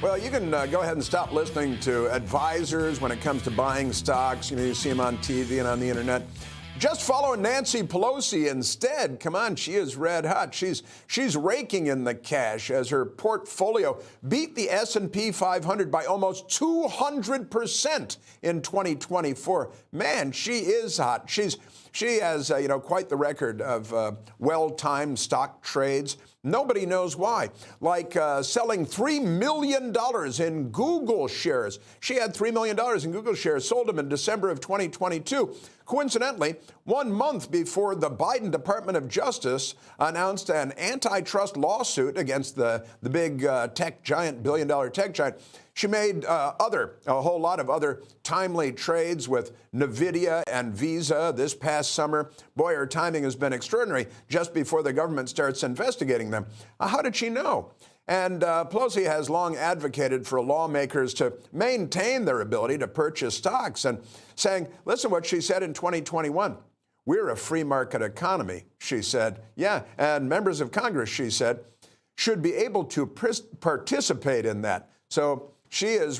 Well, you can go ahead and stop listening to advisors when it comes to buying stocks. You see them on TV and on the internet. Just follow Nancy Pelosi instead. Come on, she is red hot. She's raking in the cash as her portfolio beat the S&P 500 by almost 200% in 2024. Man, she is hot. She has quite the record of well-timed stock trades. Nobody knows why. Like selling $3 million in Google shares. She had $3 million in Google shares, sold them in December of 2022. Coincidentally, 1 month before the Biden Department of Justice announced an antitrust lawsuit against the big tech giant, billion-dollar tech giant, she made a whole lot of other timely trades with NVIDIA and Visa this past summer. Boy, her timing has been extraordinary just before the government starts investigating them. How did she know? And Pelosi has long advocated for lawmakers to maintain their ability to purchase stocks and saying, listen what she said in 2021. We're a free market economy, she said. Yeah, and members of Congress, she said, should be able to participate in that. So she's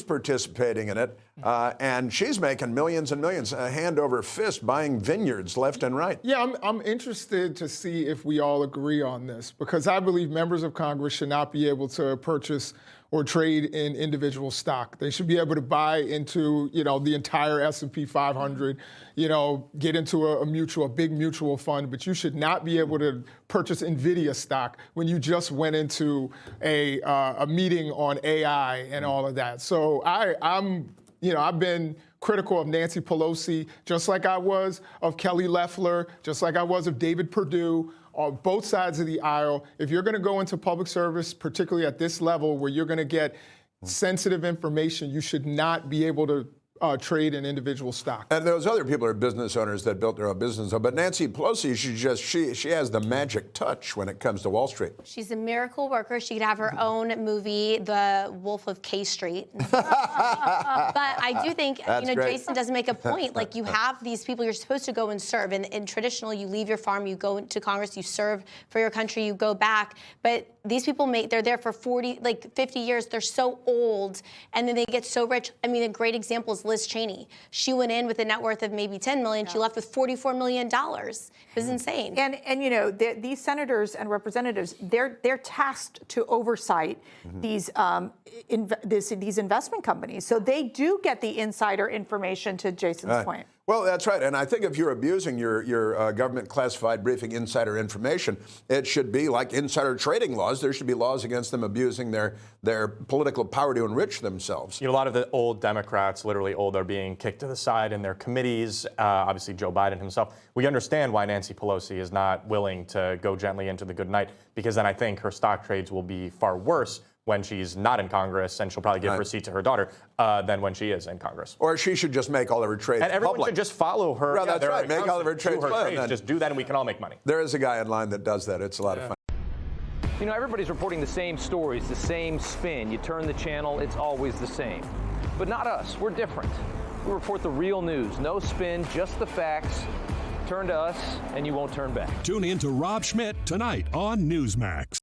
participating in it, and she's making millions and millions, hand over fist, buying vineyards left and right. Yeah, I'm interested to see if we all agree on this, because I believe members of Congress should not be able to purchase or trade in individual stock. They should be able to buy into, the entire S&P 500, get into a big mutual fund, but you should not be able to purchase NVIDIA stock when you just went into a meeting on AI and all of that. So I've been critical of Nancy Pelosi, just like I was of Kelly Loeffler, just like I was of David Perdue, on both sides of the aisle. If you're going to go into public service, particularly at this level where you're going to get sensitive information, you should not be able to trade in individual stock. And those other people are business owners that built their own business. But Nancy Pelosi, she has the magic touch when it comes to Wall Street. She's a miracle worker. She could have her own movie, The Wolf of K Street. But I do think, Jason does make a point. Like, you have these people you're supposed to go and serve. And traditional, you leave your farm, you go to Congress, you serve for your country, you go back. But these people, they're there for 50 years. They're so old, and then they get so rich. I mean, a great example is Liz Cheney. She went in with a net worth of maybe $10 million. She left with $44 million. It was insane. And these senators and representatives, they're tasked to oversight these investment companies. So they do get the insider information, to Jason's point. Well, that's right. And I think if you're abusing your government classified briefing insider information, it should be like insider trading laws. There should be laws against them abusing their political power to enrich themselves. A lot of the old Democrats, literally old, are being kicked to the side in their committees. Obviously, Joe Biden himself. We understand why Nancy Pelosi is not willing to go gently into the good night, because then I think her stock trades will be far worse when she's not in Congress, and she'll probably give her seat to her daughter, than when she is in Congress. Or she should just make all of her trades And everyone public. should just follow her. Well, that's right. Make all of her trades public. Just do that, and we can all make money. There is a guy online that does that. It's a lot of fun. Everybody's reporting the same stories, the same spin. You turn the channel, it's always the same. But not us. We're different. We report the real news. No spin, just the facts. Turn to us, and you won't turn back. Tune in to Rob Schmidt tonight on Newsmax.